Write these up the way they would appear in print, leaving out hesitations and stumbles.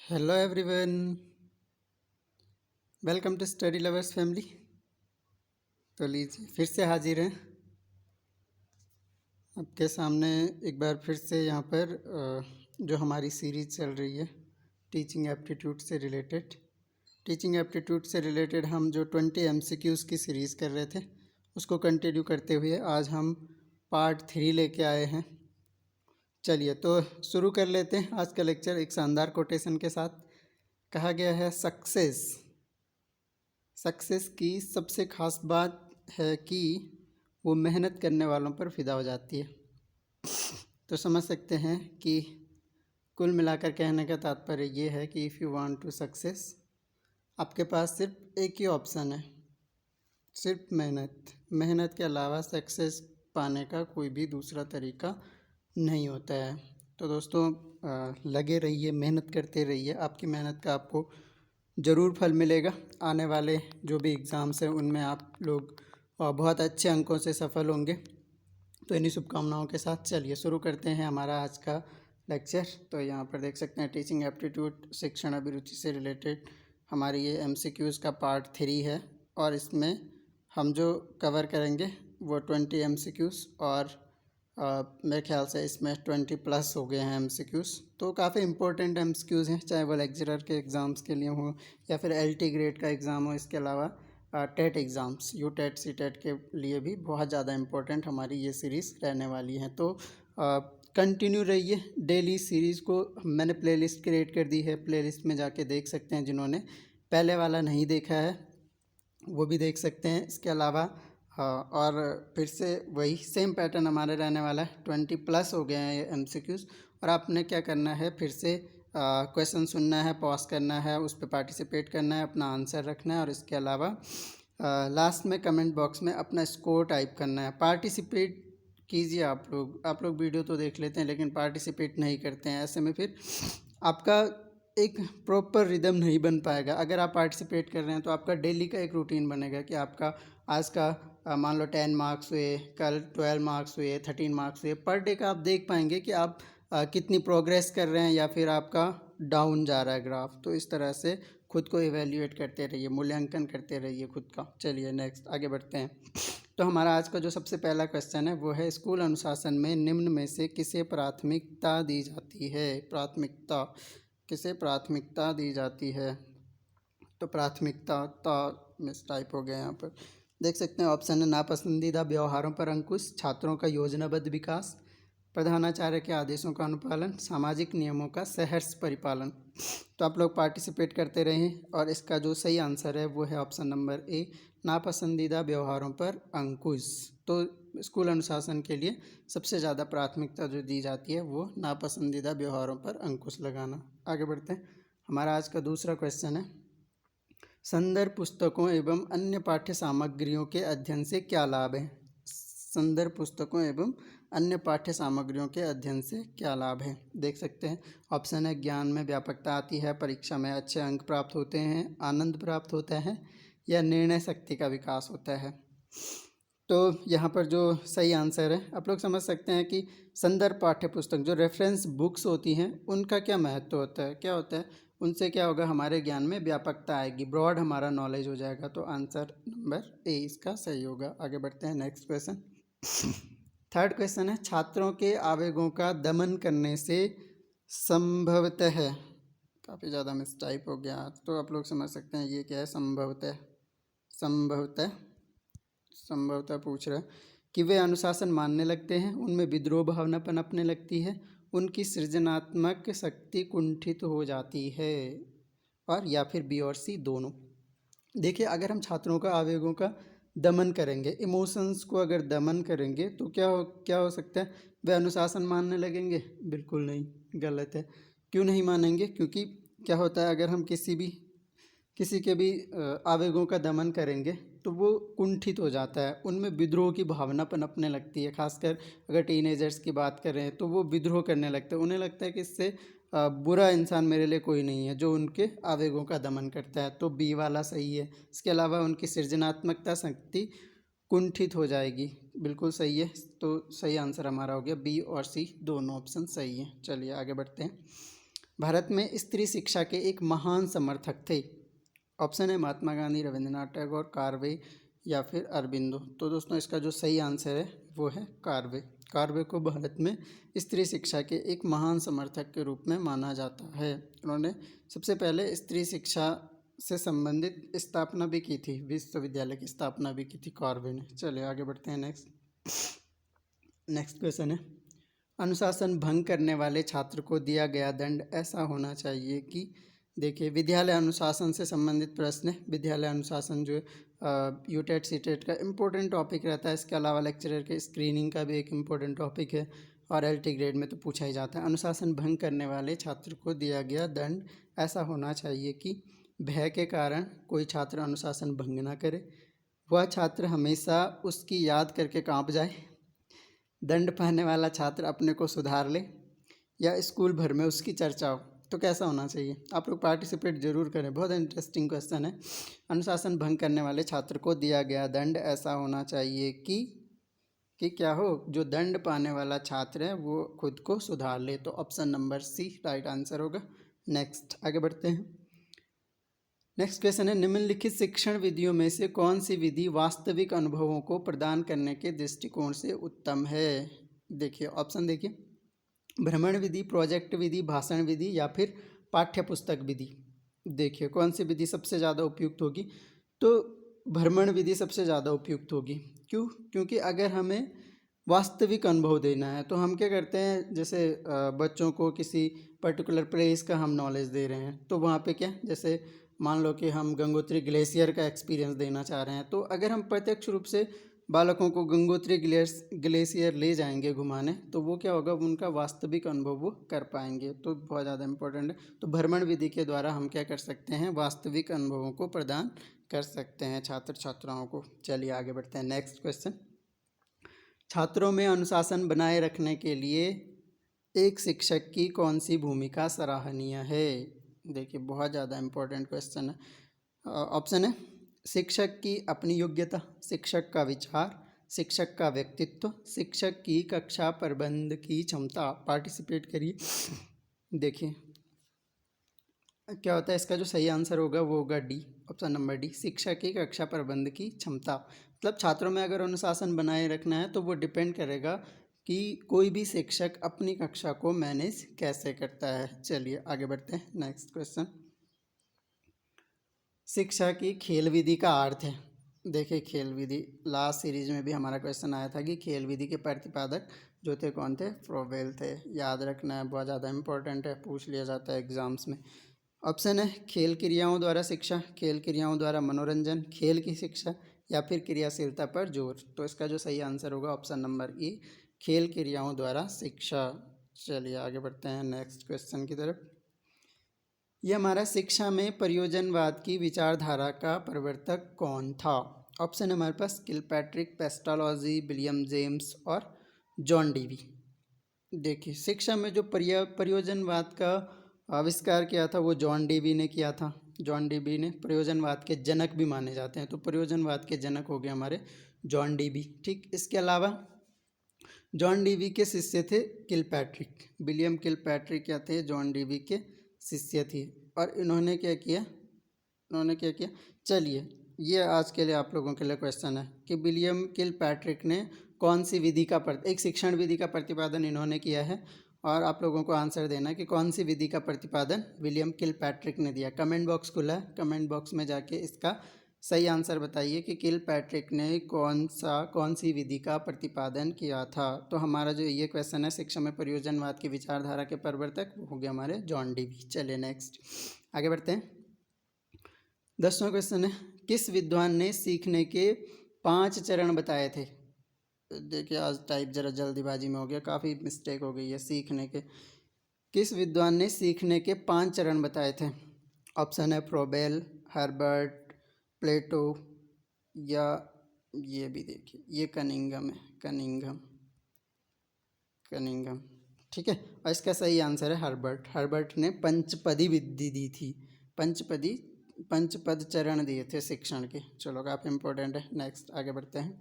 Hello everyone, welcome to study lovers family. तो लीजिए फिर से हाजिर हैं आपके सामने एक बार फिर से यहाँ पर जो हमारी सीरीज़ चल रही है टीचिंग एप्टीट्यूड से रिलेटेड। टीचिंग एप्टीट्यूड से रिलेटेड हम जो 20 MCQs की सीरीज़ कर रहे थे उसको कंटिन्यू करते हुए आज हम पार्ट 3 लेके आए हैं। चलिए तो शुरू कर लेते हैं आज का लेक्चर एक शानदार कोटेशन के साथ। कहा गया है सक्सेस की सबसे ख़ास बात है कि वो मेहनत करने वालों पर फिदा हो जाती है। तो समझ सकते हैं कि कुल मिलाकर कहने का तात्पर्य ये है कि if you want to success, आपके पास सिर्फ एक ही ऑप्शन है, सिर्फ मेहनत के अलावा सक्सेस पाने का कोई भी दूसरा तरीका नहीं होता है। तो दोस्तों लगे रहिए, मेहनत करते रहिए, आपकी मेहनत का आपको ज़रूर फल मिलेगा। आने वाले जो भी एग्ज़ाम्स हैं उनमें आप लोग बहुत अच्छे अंकों से सफल होंगे। तो इन्हीं शुभकामनाओं के साथ चलिए शुरू करते हैं हमारा आज का लेक्चर। तो यहाँ पर देख सकते हैं टीचिंग एप्टीट्यूड शिक्षण अभिरुचि से रिलेटेड हमारी ये MCQs का पार्ट 3 है और इसमें हम जो कवर करेंगे वो 20 MCQs और मेरे ख्याल से इसमें 20+ हो गए हैं MCQs। तो काफ़ी इंपॉर्टेंट MCQs हैं, चाहे वो लेक्चरर के एग्ज़ाम्स के लिए हो या फिर LT ग्रेड का एग्ज़ाम हो। इसके अलावा टेट एग्ज़ाम्स UTET CTET के लिए भी बहुत ज़्यादा इम्पोर्टेंट हमारी ये सीरीज़ रहने वाली है। तो कंटिन्यू रहिए डेली सीरीज़ को। मैंने प्लेलिस्ट क्रिएट कर दी है, प्लेलिस्ट में जाके देख सकते हैं। जिन्होंने पहले वाला नहीं देखा है वो भी देख सकते हैं। इसके अलावा और फिर से वही सेम पैटर्न हमारे रहने वाला है। 20+ हो गए हैं ये MCQs और आपने क्या करना है, फिर से क्वेश्चन सुनना है, पॉज करना है, उस पर पार्टिसिपेट करना है, अपना आंसर रखना है और इसके अलावा लास्ट में कमेंट बॉक्स में अपना स्कोर टाइप करना है। पार्टिसिपेट कीजिए आप लोग वीडियो तो देख लेते हैं लेकिन पार्टिसिपेट नहीं करते हैं। ऐसे में फिर आपका एक प्रॉपर रिदम नहीं बन पाएगा। अगर आप पार्टिसिपेट कर रहे हैं तो आपका डेली का एक रूटीन बनेगा कि आपका आज का मान लो 10 मार्क्स हुए, कल 12 मार्क्स हुए, 13 मार्क्स हुए। पर डे का आप देख पाएंगे कि आप कितनी प्रोग्रेस कर रहे हैं या फिर आपका डाउन जा रहा है ग्राफ। तो इस तरह से खुद को इवेल्युएट करते रहिए, मूल्यांकन करते रहिए खुद का। चलिए नेक्स्ट आगे बढ़ते हैं। तो हमारा आज का जो सबसे पहला क्वेश्चन है वो है स्कूल अनुशासन में निम्न में से किसे प्राथमिकता दी जाती है। किसे प्राथमिकता दी जाती है। तो प्राथमिकता मिस टाइप हो गया यहाँ पर। देख सकते हैं ऑप्शन है नापसंदीदा व्यवहारों पर अंकुश, छात्रों का योजनाबद्ध विकास, प्रधानाचार्य के आदेशों का अनुपालन, सामाजिक नियमों का सहर्ष परिपालन। तो आप लोग पार्टिसिपेट करते रहें और इसका जो सही आंसर है वो है ऑप्शन नंबर ए, नापसंदीदा व्यवहारों पर अंकुश। तो स्कूल अनुशासन के लिए सबसे ज़्यादा प्राथमिकता जो दी जाती है वो नापसंदीदा व्यवहारों पर अंकुश लगाना। आगे बढ़ते हैं। हमारा आज का दूसरा क्वेश्चन है संदर्भ पुस्तकों एवं अन्य पाठ्य सामग्रियों के अध्ययन से क्या लाभ है। संदर्भ पुस्तकों एवं अन्य पाठ्य सामग्रियों के अध्ययन से क्या लाभ है। देख सकते हैं ऑप्शन है ज्ञान में व्यापकता आती है, परीक्षा में अच्छे अंक प्राप्त होते हैं, आनंद प्राप्त होता है या निर्णय शक्ति का विकास होता है। तो यहाँ पर जो सही आंसर है आप लोग समझ सकते हैं कि संदर्भ पाठ्य पुस्तक जो रेफरेंस बुक्स होती हैं उनका क्या महत्व होता है, क्या होता है, उनसे क्या होगा, हमारे ज्ञान में व्यापकता आएगी, ब्रॉड हमारा नॉलेज हो जाएगा। तो आंसर नंबर ए इसका सही होगा। आगे बढ़ते हैं नेक्स्ट क्वेश्चन। थर्ड क्वेश्चन है छात्रों के आवेगों का दमन करने से संभवतः, काफ़ी ज़्यादा मिस टाइप हो गया तो आप लोग समझ सकते हैं ये क्या है। संभवतः पूछ रहा है कि वे अनुशासन मानने लगते हैं, उनमें विद्रोह भावना पनपने लगती है, उनकी सृजनात्मक शक्ति कुंठित हो जाती है, और या फिर बी और सी दोनों। देखिए अगर हम छात्रों का आवेगों का दमन करेंगे, इमोशंस को अगर दमन करेंगे तो क्या हो सकता है, वे अनुशासन मानने लगेंगे। बिल्कुल नहीं, गलत है। क्यों नहीं मानेंगे, क्योंकि क्या होता है अगर हम किसी के भी आवेगों का दमन करेंगे तो वो कुंठित हो जाता है, उनमें विद्रोह की भावना पनपने लगती है। खासकर अगर टीनेजर्स की बात करें तो वो विद्रोह करने लगते हैं, उन्हें लगता है कि इससे बुरा इंसान मेरे लिए कोई नहीं है जो उनके आवेगों का दमन करता है। तो बी वाला सही है। इसके अलावा उनकी सृजनात्मकता शक्ति कुंठित हो जाएगी, बिल्कुल सही है। तो सही आंसर हमारा हो गया बी और सी दोनों ऑप्शन सही है। चलिए आगे बढ़ते हैं। भारत में स्त्री शिक्षा के एक महान समर्थक थे? ऑप्शन है महात्मा गांधी, रविंद्रनाथ टैगोर, कार्वे या फिर अरबिंदो। तो दोस्तों इसका जो सही आंसर है वो है कार्वे। कार्वे को भारत में स्त्री शिक्षा के एक महान समर्थक के रूप में माना जाता है। उन्होंने सबसे पहले स्त्री शिक्षा से संबंधित स्थापना भी की थी, विश्वविद्यालय की स्थापना भी की थी कार्वे ने। चलिए आगे बढ़ते हैं। नेक्स्ट क्वेश्चन है, अनुशासन भंग करने वाले छात्र को दिया गया दंड ऐसा होना चाहिए कि, देखिए विद्यालय अनुशासन से संबंधित प्रश्न है। विद्यालय अनुशासन जो यूटेट सीटेट का इम्पोर्टेंट टॉपिक रहता है। इसके अलावा लेक्चरर के स्क्रीनिंग का भी एक इम्पोर्टेंट टॉपिक है और एलटी ग्रेड में तो पूछा ही जाता है। अनुशासन भंग करने वाले छात्र को दिया गया दंड ऐसा होना चाहिए कि भय के कारण कोई छात्र अनुशासन भंग ना करे, वह छात्र हमेशा उसकी याद करके कांप जाए, दंड पाने वाला छात्र अपने को सुधार ले, या स्कूल भर में उसकी चर्चा हो। तो कैसा होना चाहिए? आप लोग पार्टिसिपेट जरूर करें, बहुत इंटरेस्टिंग क्वेश्चन है। अनुशासन भंग करने वाले छात्र को दिया गया दंड ऐसा होना चाहिए कि क्या हो, जो दंड पाने वाला छात्र है वो खुद को सुधार ले। तो option number C right answer होगा। नेक्स्ट आगे बढ़ते हैं। नेक्स्ट क्वेश्चन है, निम्नलिखित शिक्षण विधियों में से कौन सी विधि वास्तविक अनुभवों को प्रदान करने के दृष्टिकोण से उत्तम है? देखिए ऑप्शन देखिए, भ्रमण विधि, प्रोजेक्ट विधि, भाषण विधि या फिर पाठ्य पुस्तक विधि। देखिए कौन सी विधि सबसे ज़्यादा उपयुक्त होगी? तो भ्रमण विधि सबसे ज़्यादा उपयुक्त होगी। क्यों? क्योंकि अगर हमें वास्तविक अनुभव देना है तो हम क्या करते हैं, जैसे बच्चों को किसी पर्टिकुलर प्लेस का हम नॉलेज दे रहे हैं, तो वहाँ पे क्या, जैसे मान लो कि हम गंगोत्री ग्लेशियर का एक्सपीरियंस देना चाह रहे हैं, तो अगर हम प्रत्यक्ष रूप से बालकों को गंगोत्री ग्लेशियर ले जाएंगे घुमाने, तो वो क्या होगा, उनका वास्तविक अनुभव वो कर पाएंगे। तो बहुत ज़्यादा इंपॉर्टेंट है। तो भ्रमण विधि के द्वारा हम क्या कर सकते हैं, वास्तविक अनुभवों को प्रदान कर सकते हैं छात्र छात्राओं को। चलिए आगे बढ़ते हैं। नेक्स्ट क्वेश्चन, छात्रों में अनुशासन बनाए रखने के लिए एक शिक्षक की कौन सी भूमिका सराहनीय है? देखिए बहुत ज़्यादा इम्पोर्टेंट क्वेश्चन है। ऑप्शन है, शिक्षक की अपनी योग्यता, शिक्षक का विचार, शिक्षक का व्यक्तित्व, शिक्षक की कक्षा प्रबंध की क्षमता। पार्टिसिपेट करिए। देखिए क्या होता है, इसका जो सही आंसर होगा वो होगा डी, ऑप्शन नंबर डी, शिक्षक की कक्षा प्रबंध की क्षमता। मतलब छात्रों में अगर अनुशासन बनाए रखना है तो वो डिपेंड करेगा कि कोई भी शिक्षक अपनी कक्षा को मैनेज कैसे करता है। चलिए आगे बढ़ते हैं। नेक्स्ट क्वेश्चन, शिक्षा की खेल विधि का अर्थ है। देखिए खेल विधि, लास्ट सीरीज में भी हमारा क्वेश्चन आया था कि खेल विधि के प्रतिपादक जो थे कौन थे, फ्रोबेल थे। याद रखना है, बहुत ज़्यादा इंपॉर्टेंट है, पूछ लिया जाता है एग्जाम्स में। ऑप्शन है, खेल क्रियाओं द्वारा शिक्षा, खेल क्रियाओं द्वारा मनोरंजन, खेल की शिक्षा या फिर क्रियाशीलता पर जोर। तो इसका जो सही आंसर होगा ऑप्शन नंबर ई, खेल क्रियाओं द्वारा शिक्षा। चलिए आगे बढ़ते हैं नेक्स्ट क्वेश्चन की तरफ। यह हमारा शिक्षा में प्रयोजनवाद की विचारधारा का प्रवर्तक कौन था? ऑप्शन है हमारे पास किलपैट्रिक, पेस्टालॉजी, विलियम जेम्स और जॉन डीवी। देखिए शिक्षा में जो प्रयोजनवाद का आविष्कार किया था वो जॉन डीवी ने किया था। जॉन डीवी ने प्रयोजनवाद के जनक भी माने जाते हैं, तो प्रयोजनवाद के जनक हो गए हमारे जॉन डीवी। ठीक, इसके अलावा जॉन डीवी के शिष्य थे किलपैट्रिक, विलियम किलपैट्रिक क्या थे, जॉन डीवी के शिष्य थे। और इन्होंने क्या किया, चलिए ये आज के लिए आप लोगों के लिए क्वेश्चन है कि विलियम किलपैट्रिक ने कौन सी विधि का एक शिक्षण विधि का प्रतिपादन इन्होंने किया है, और आप लोगों को आंसर देना है कि कौन सी विधि का प्रतिपादन विलियम किलपैट्रिक ने दिया। कमेंट बॉक्स खुला है, कमेंट बॉक्स में जाके इसका सही आंसर बताइए कि किलपैट्रिक ने कौन सी विधि का प्रतिपादन किया था। तो हमारा जो ये क्वेश्चन है, शिक्षा में प्रयोजनवाद की विचारधारा के प्रवर्तक हो गए हमारे जॉन डीवी। चलिए नेक्स्ट आगे बढ़ते हैं। 10वां क्वेश्चन है, किस विद्वान ने सीखने के 5 चरण बताए थे? देखिए आज टाइप जरा जल्दीबाजी में हो गया, काफ़ी मिस्टेक हो गई है। सीखने के, किस विद्वान ने सीखने के 5 चरण बताए थे? ऑप्शन है फ्रोबेल, हर्बर्ट, प्लेटो, या ये भी देखिए ये कनिंघम है, कनिंघम। ठीक है, और इसका सही आंसर है हर्बर्ट। हर्बर्ट ने पंचपदी विधि दी थी, पंचपद चरण दिए थे शिक्षण के। चलो काफ़ी इंपॉर्टेंट है। नेक्स्ट आगे बढ़ते हैं।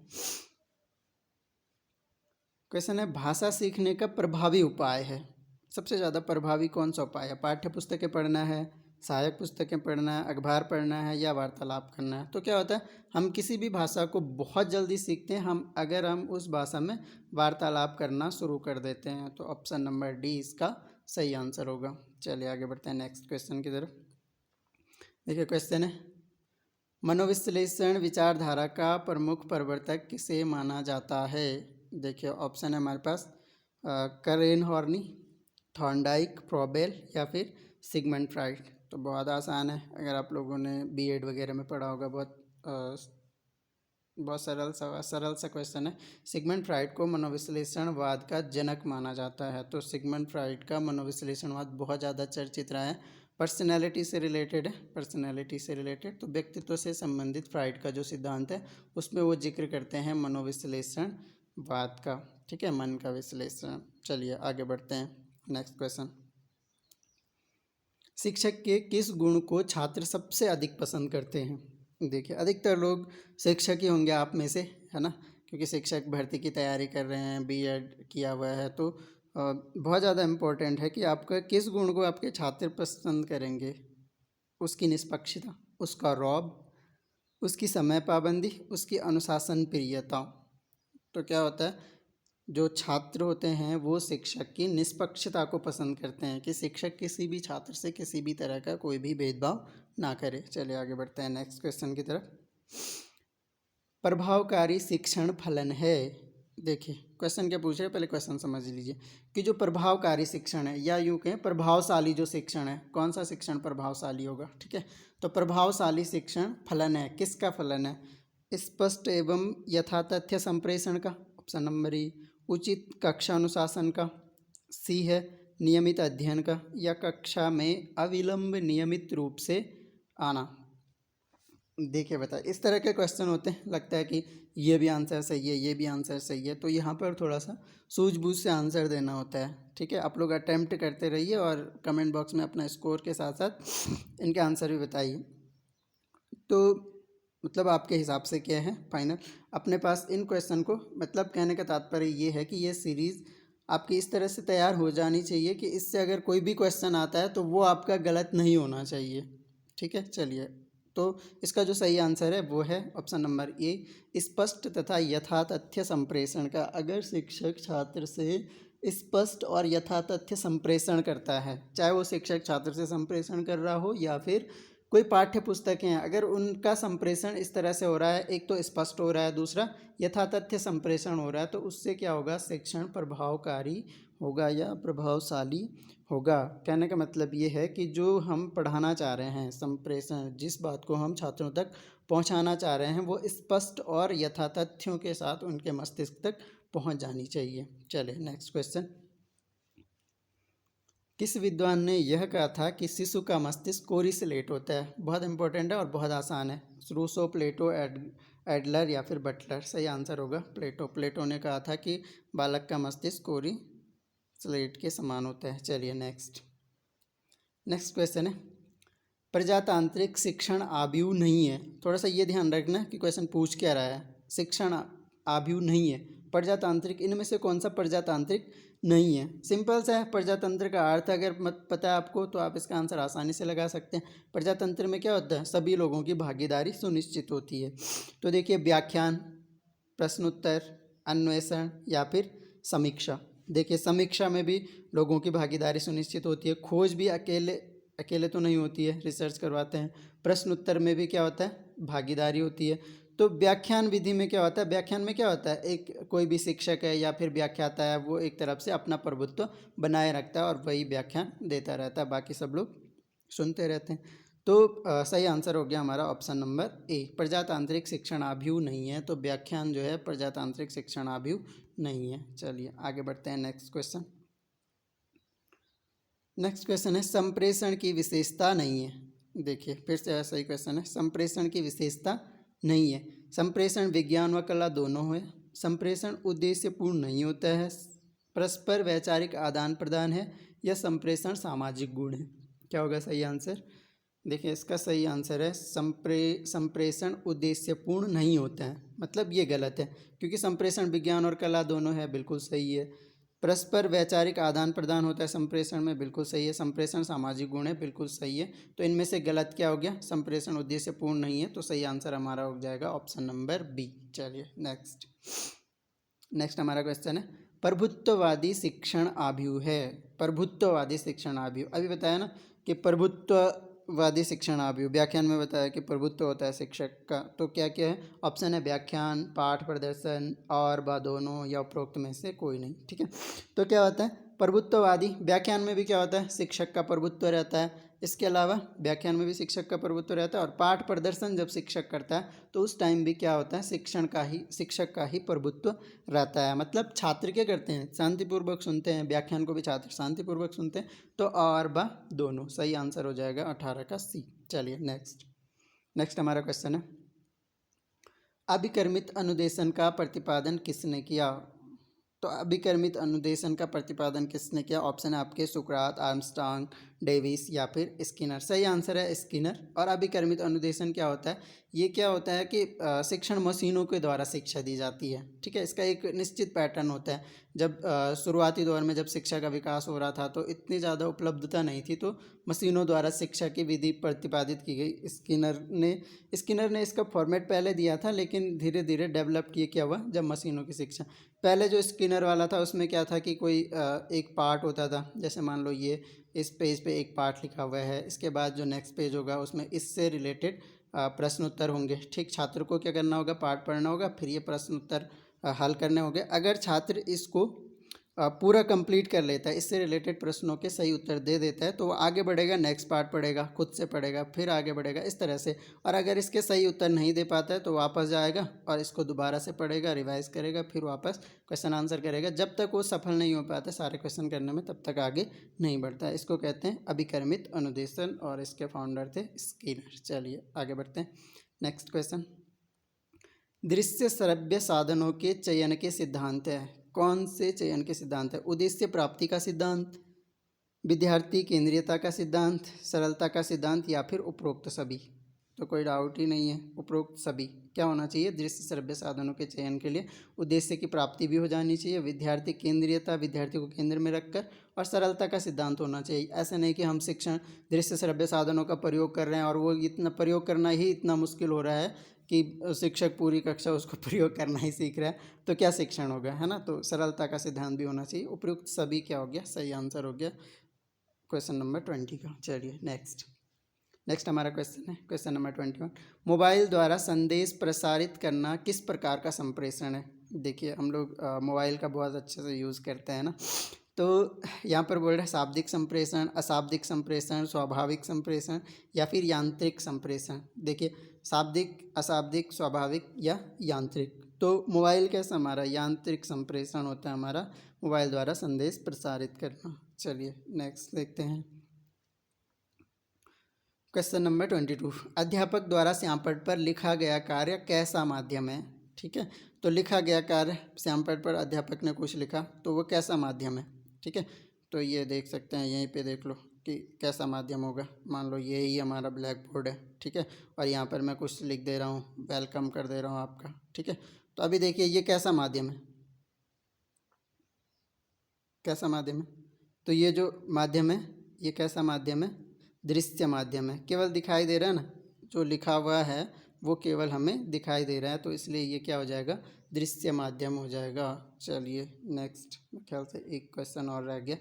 क्वेश्चन है, भाषा सीखने का प्रभावी उपाय है। सबसे ज़्यादा प्रभावी कौन सा उपाय है? पाठ्य पुस्तकें पढ़ना है, सहायक पुस्तकें पढ़ना है, अखबार पढ़ना है या वार्तालाप करना है? तो क्या होता है, हम किसी भी भाषा को बहुत जल्दी सीखते हैं अगर हम उस भाषा में वार्तालाप करना शुरू कर देते हैं। तो ऑप्शन नंबर डी इसका सही आंसर होगा। चलिए आगे बढ़ते हैं नेक्स्ट क्वेश्चन की तरफ। देखिए क्वेश्चन है, मनोविश्लेषण विचारधारा का प्रमुख प्रवर्तक किसे माना जाता है? देखिए ऑप्शन है हमारे पास करेन हॉर्नी, थॉर्नडाइक, फ्रॉबेल या फिर सिगमंड फ्राइड। तो बहुत आसान है, अगर आप लोगों ने बीएड वगैरह में पढ़ा होगा, बहुत सरल सा क्वेश्चन है। सिगमंड फ्राइड को मनोविश्लेषणवाद का जनक माना जाता है। तो सिगमंड फ्राइड का मनोविश्लेषणवाद बहुत ज़्यादा चर्चित रहा है, पर्सनैलिटी से रिलेटेड है, पर्सनैलिटी से रिलेटेड। तो व्यक्तित्व से संबंधित फ्राइड का जो सिद्धांत है उसमें वो जिक्र करते हैं मनोविश्लेषणवाद का, ठीक है, मन का विश्लेषण। चलिए आगे बढ़ते हैं नेक्स्ट क्वेश्चन। शिक्षक के किस गुण को छात्र सबसे अधिक पसंद करते हैं? देखिए अधिकतर लोग शिक्षक ही होंगे आप में से, है ना, क्योंकि शिक्षक भर्ती की तैयारी कर रहे हैं, बीएड किया हुआ है। तो बहुत ज़्यादा इम्पोर्टेंट है कि आपका किस गुण को आपके छात्र पसंद करेंगे। उसकी निष्पक्षता, उसका रौब, उसकी समय पाबंदी, उसकी अनुशासन प्रियता। तो क्या होता है, जो छात्र होते हैं वो शिक्षक की निष्पक्षता को पसंद करते हैं, कि शिक्षक किसी भी छात्र से किसी भी तरह का कोई भी भेदभाव ना करे। चलिए आगे बढ़ते हैं नेक्स्ट क्वेश्चन की तरफ। प्रभावकारी शिक्षण फलन है। देखिए क्वेश्चन क्या पूछ रहे हैं, पहले क्वेश्चन समझ लीजिए कि जो प्रभावकारी शिक्षण है, या यूँ कहें प्रभावशाली जो शिक्षण है, कौन सा शिक्षण प्रभावशाली होगा, ठीक है। तो प्रभावशाली शिक्षण फलन है, किसका फलन है? स्पष्ट एवं यथातथ्य संप्रेषण का, ऑप्शन नंबर ई। उचित कक्षा अनुशासन का, सी है नियमित अध्ययन का, या कक्षा में अविलंब नियमित रूप से आना। देखिए बता, इस तरह के क्वेश्चन होते हैं, लगता है कि ये भी आंसर सही है, ये भी आंसर सही है। तो यहाँ पर थोड़ा सा सूझबूझ से आंसर देना होता है, ठीक है। आप लोग अटेम्प्ट करते रहिए और कमेंट बॉक्स में अपना स्कोर के साथ साथ इनके आंसर भी बताइए। तो मतलब आपके हिसाब से क्या है फाइनल अपने पास इन क्वेश्चन को, मतलब कहने का तात्पर्य ये है कि ये सीरीज़ आपकी इस तरह से तैयार हो जानी चाहिए कि इससे अगर कोई भी क्वेश्चन आता है तो वो आपका गलत नहीं होना चाहिए, ठीक है। चलिए, तो इसका जो सही आंसर है वो है ऑप्शन नंबर ए, स्पष्ट तथा यथातथ्य संप्रेषण का। अगर शिक्षक छात्र से स्पष्ट और यथातथ्य संप्रेषण करता है, चाहे वो शिक्षक छात्र से संप्रेषण कर रहा हो या फिर कोई पाठ्य पुस्तकें हैं, अगर उनका संप्रेषण इस तरह से हो रहा है, एक तो स्पष्ट हो रहा है, दूसरा यथातथ्य संप्रेषण हो रहा है, तो उससे क्या होगा, शिक्षण प्रभावकारी होगा या प्रभावशाली होगा। कहने का मतलब ये है कि जो हम पढ़ाना चाह रहे हैं, संप्रेषण, जिस बात को हम छात्रों तक पहुंचाना चाह रहे हैं, वो स्पष्ट और यथातथ्यों के साथ उनके मस्तिष्क तक पहुंच जानी चाहिए। चलिए नेक्स्ट क्वेश्चन। किस विद्वान ने यह कहा था कि शिशु का मस्तिष्क कोरी स्लेट होता है? बहुत इंपॉर्टेंट है और बहुत आसान है। रूसो, प्लेटो, एडलर या फिर बटलर? सही आंसर होगा प्लेटो। प्लेटो ने कहा था कि बालक का मस्तिष्क कोरी स्लेट के समान होता है। चलिए नेक्स्ट क्वेश्चन है, प्रजातांत्रिक शिक्षण आव्यूह नहीं है। थोड़ा सा ये ध्यान रखना कि क्वेश्चन पूछ क्या रहा है। शिक्षण आव्यूह नहीं है, प्रजातांत्रिक, इनमें से कौन सा प्रजातांत्रिक नहीं है? सिंपल सा है, प्रजातंत्र का अर्थ अगर मत पता है आपको तो आप इसका आंसर आसानी से लगा सकते हैं। प्रजातंत्र में क्या होता है, सभी लोगों की भागीदारी सुनिश्चित होती है। तो देखिए व्याख्यान, प्रश्नोत्तर, अन्वेषण या फिर समीक्षा। देखिए समीक्षा में भी लोगों की भागीदारी सुनिश्चित होती है। खोज भी अकेले तो नहीं होती है, रिसर्च करवाते हैं। प्रश्न उत्तर में भी क्या होता है, भागीदारी होती है। तो व्याख्यान विधि में क्या होता है, व्याख्यान में क्या होता है, एक कोई भी शिक्षक है या फिर व्याख्याता है, वो एक तरफ से अपना प्रभुत्व बनाए रखता है और वही व्याख्यान देता रहता है, बाकी सब लोग सुनते रहते हैं। तो सही आंसर हो गया हमारा ऑप्शन नंबर ए, प्रजातांत्रिक शिक्षण आव्यूह नहीं है। तो व्याख्यान जो है प्रजातांत्रिक शिक्षण आव्यूह नहीं है। चलिए आगे बढ़ते हैं नेक्स्ट क्वेश्चन है, संप्रेषण की विशेषता नहीं है। देखिए फिर से सही क्वेश्चन है, संप्रेषण की विशेषता नहीं है। संप्रेषण विज्ञान व कला दोनों है। संप्रेषण उद्देश्यपूर्ण नहीं होता है। परस्पर वैचारिक आदान प्रदान है, या संप्रेषण सामाजिक गुण है। क्या होगा सही आंसर? देखिए इसका सही आंसर है संप्रेषण उद्देश्यपूर्ण नहीं होता है, मतलब ये गलत है, क्योंकि संप्रेषण विज्ञान और कला दोनों है, बिल्कुल सही है। परस्पर वैचारिक आदान प्रदान होता है संप्रेषण में, बिल्कुल सही है। संप्रेषण सामाजिक गुण है, बिल्कुल सही है। तो इनमें से गलत क्या हो गया, संप्रेषण उद्देश्यपूर्ण नहीं है, तो सही आंसर हमारा हो जाएगा ऑप्शन नंबर बी। चलिए नेक्स्ट हमारा क्वेश्चन है, प्रभुत्ववादी शिक्षण आव्यूह है। प्रभुत्ववादी शिक्षण आव्यूह, अभी बताया ना कि प्रभुत्ववादी शिक्षण आव्यूह, व्याख्यान में बताया कि प्रभुत्व होता है शिक्षक का, तो क्या क्या है ऑप्शन है, व्याख्यान, पाठ प्रदर्शन और व दोनों या उपरोक्त में से कोई नहीं। ठीक है, तो क्या होता है प्रभुत्ववादी, व्याख्यान में भी क्या होता है शिक्षक का प्रभुत्व रहता है, इसके अलावा व्याख्यान में भी शिक्षक का प्रभुत्व रहता है, और पाठ प्रदर्शन जब शिक्षक करता है तो उस टाइम भी क्या होता है शिक्षक का ही प्रभुत्व रहता है। मतलब छात्र क्या करते हैं, शांतिपूर्वक सुनते हैं, व्याख्यान को भी छात्र शांतिपूर्वक सुनते हैं, तो और ब दोनों सही आंसर हो जाएगा 18 का सी। चलिए नेक्स्ट हमारा क्वेश्चन है, अभिकर्मित अनुदेशन का प्रतिपादन किसने किया। तो अभिकर्मित अनुदेशन का प्रतिपादन किसने किया, ऑप्शन है आपके सुकरात, आर्मस्ट्रांग, डेविस या फिर स्किनर। सही आंसर है स्किनर। और अभिकर्मित अनुदेशन क्या होता है, ये क्या होता है कि शिक्षण मशीनों के द्वारा शिक्षा दी जाती है। ठीक है, इसका एक निश्चित पैटर्न होता है। जब शुरुआती दौर में जब शिक्षा का विकास हो रहा था तो इतनी ज़्यादा उपलब्धता नहीं थी, तो मशीनों द्वारा शिक्षा की विधि प्रतिपादित की गई। स्किनर ने इसका फॉर्मेट पहले दिया था, लेकिन धीरे धीरे डेवलप किया हुआ जब मशीनों की शिक्षा। पहले जो स्किनर वाला था उसमें क्या था कि कोई एक पार्ट होता था, जैसे मान लो ये इस पेज पे एक पार्ट लिखा हुआ है, इसके बाद जो नेक्स्ट पेज होगा उसमें इससे रिलेटेड प्रश्न उत्तर होंगे। ठीक, छात्र को क्या करना होगा, पाठ पढ़ना होगा, फिर ये प्रश्न उत्तर हल करने होंगे। अगर छात्र इसको पूरा कंप्लीट कर लेता है, इससे रिलेटेड प्रश्नों के सही उत्तर दे देता है, तो वो आगे बढ़ेगा, नेक्स्ट पार्ट पढ़ेगा, खुद से पढ़ेगा, फिर आगे बढ़ेगा, इस तरह से। और अगर इसके सही उत्तर नहीं दे पाता है तो वापस जाएगा और इसको दोबारा से पढ़ेगा, रिवाइज करेगा, फिर वापस क्वेश्चन आंसर करेगा। जब तक वो सफल नहीं हो पाता सारे क्वेश्चन करने में, तब तक आगे नहीं बढ़ता है। इसको कहते हैं अभिकर्मित अनुदेशन, और इसके फाउंडर थे स्किनर। चलिए आगे बढ़ते हैं। नेक्स्ट क्वेश्चन, दृश्य श्रव्य साधनों के चयन के सिद्धांत है। कौन से चयन के सिद्धांत है, उद्देश्य प्राप्ति का सिद्धांत, विद्यार्थी केंद्रीयता का सिद्धांत, सरलता का सिद्धांत, या फिर उपरोक्त सभी। तो कोई डाउट ही नहीं है, उपरोक्त सभी। क्या होना चाहिए, दृश्य श्रव्य साधनों के चयन के लिए उद्देश्य की प्राप्ति भी हो जानी चाहिए, विद्यार्थी केंद्रीयता, विद्यार्थी को केंद्र में रखकर, और सरलता का सिद्धांत होना चाहिए। ऐसा नहीं कि हम शिक्षण दृश्य श्रव्य साधनों का प्रयोग कर रहे हैं और वो इतना प्रयोग करना ही इतना मुश्किल हो रहा है कि शिक्षक पूरी कक्षा उसको प्रयोग करना ही सीख रहा है, तो क्या शिक्षण होगा, है ना। तो सरलता का सिद्धांत भी होना चाहिए। उपयुक्त सभी क्या हो गया, सही आंसर हो गया क्वेश्चन नंबर 20 का। चलिए नेक्स्ट हमारा क्वेश्चन है क्वेश्चन नंबर 21, मोबाइल द्वारा संदेश प्रसारित करना किस प्रकार का संप्रेषण है। देखिए हम लोग मोबाइल का बहुत अच्छे से यूज़ करते हैं ना, तो यहाँ पर बोल रहे हैं शाब्दिक संप्रेषण, अशाब्दिक संप्रेषण, स्वाभाविक संप्रेषण, या फिर यांत्रिक संप्रेषण। देखिए शाब्दिक, अशाब्दिक, स्वाभाविक या यांत्रिक। तो मोबाइल कैसा हमारा यांत्रिक संप्रेषण होता है, हमारा मोबाइल द्वारा संदेश प्रसारित करना। चलिए नेक्स्ट देखते हैं क्वेश्चन नंबर 22, अध्यापक द्वारा श्यामपट्ट पर लिखा गया कार्य कैसा माध्यम है। ठीक है, तो लिखा गया कार्य श्यामपट्ट पर अध्यापक ने कुछ लिखा, तो वो कैसा माध्यम है। ठीक है, तो ये देख सकते हैं, यहीं पे देख लो कि कैसा माध्यम होगा। मान लो ये ही हमारा ब्लैक बोर्ड है, ठीक है, और यहाँ पर मैं कुछ लिख दे रहा हूँ, वेलकम कर दे रहा हूँ आपका। ठीक है, तो अभी देखिए ये कैसा माध्यम है, कैसा माध्यम है, तो ये जो माध्यम है ये कैसा माध्यम है, दृश्य माध्यम है। केवल दिखाई दे रहा है ना, जो लिखा हुआ है वो केवल हमें दिखाई दे रहा है, तो इसलिए ये क्या हो जाएगा, दृश्य माध्यम हो जाएगा। चलिए नेक्स्ट, ख्याल से एक क्वेश्चन और रह गया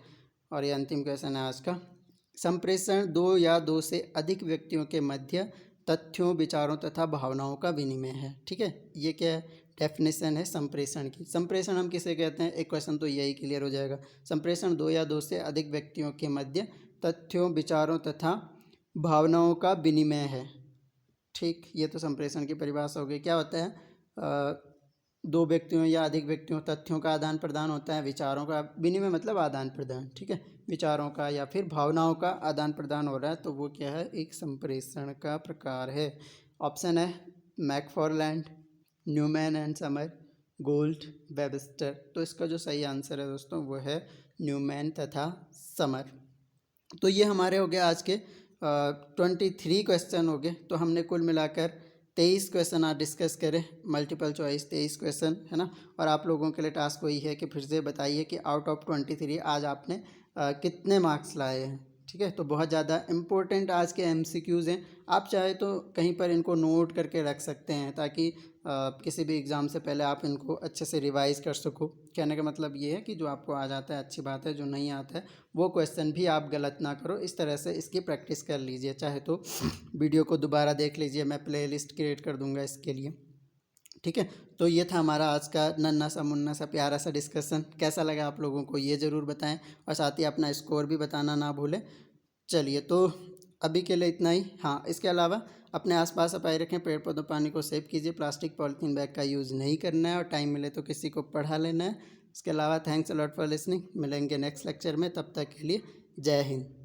और ये अंतिम क्वेश्चन है आज का। संप्रेषण दो या दो से अधिक व्यक्तियों के मध्य तथ्यों, विचारों तथा भावनाओं का विनिमय है। ठीक है, ये क्या है, डेफिनेशन है संप्रेषण की। संप्रेषण हम किसे कहते हैं, एक क्वेश्चन तो यही क्लियर हो जाएगा। संप्रेषण दो या दो से अधिक व्यक्तियों के मध्य तथ्यों, विचारों तथा भावनाओं का विनिमय है। ठीक, ये तो संप्रेषण की परिभाषा हो गई। क्या होता है, दो व्यक्तियों या अधिक व्यक्तियों, तथ्यों का आदान प्रदान होता है, विचारों का विनिमय मतलब आदान प्रदान। ठीक है, विचारों का या फिर भावनाओं का आदान प्रदान हो रहा है, तो वो क्या है, एक संप्रेषण का प्रकार है। ऑप्शन है McFarland, Newman and Summer, Gold, Webster. तो इसका जो सही आंसर है दोस्तों वो है न्यूमैन तथा समर। तो ये हमारे हो गए आज के 23 क्वेश्चन हो गए। तो हमने कुल मिलाकर 23 क्वेश्चन आज डिस्कस करें, मल्टीपल चॉइस 23 क्वेश्चन है ना। और आप लोगों के लिए टास्क वही है कि फिर से बताइए कि आउट ऑफ 23 आज आपने कितने मार्क्स लाए हैं। ठीक है, तो बहुत ज़्यादा इम्पोर्टेंट आज के MCQs हैं। आप चाहे तो कहीं पर इनको नोट करके रख सकते हैं ताकि किसी भी एग्ज़ाम से पहले आप इनको अच्छे से रिवाइज कर सको। कहने का मतलब ये है कि जो आपको आ जाता है अच्छी बात है, जो नहीं आता है वो क्वेश्चन भी आप गलत ना करो। इस तरह से इसकी प्रैक्टिस कर लीजिए। चाहे तो वीडियो को दोबारा देख लीजिए, मैं प्लेलिस्ट क्रिएट कर दूंगा इसके लिए। ठीक है, तो ये था हमारा आज का नन्हा सा मुन्ना सा प्यारा सा डिस्कशन। कैसा लगा आप लोगों को ये ज़रूर बताएं और साथ ही अपना स्कोर भी बताना ना भूलें। चलिए, तो अभी के लिए इतना ही। हाँ, इसके अलावा अपने आसपास सफाई रखें, पेड़ पौधों पानी को सेव कीजिए, प्लास्टिक पॉलीथीन बैग का यूज़ नहीं करना है और टाइम मिले तो किसी को पढ़ा लेना है। इसके अलावा थैंक्स अलॉट फॉर लिसनिंग। मिलेंगे नेक्स्ट लेक्चर में, तब तक के लिए जय हिंद।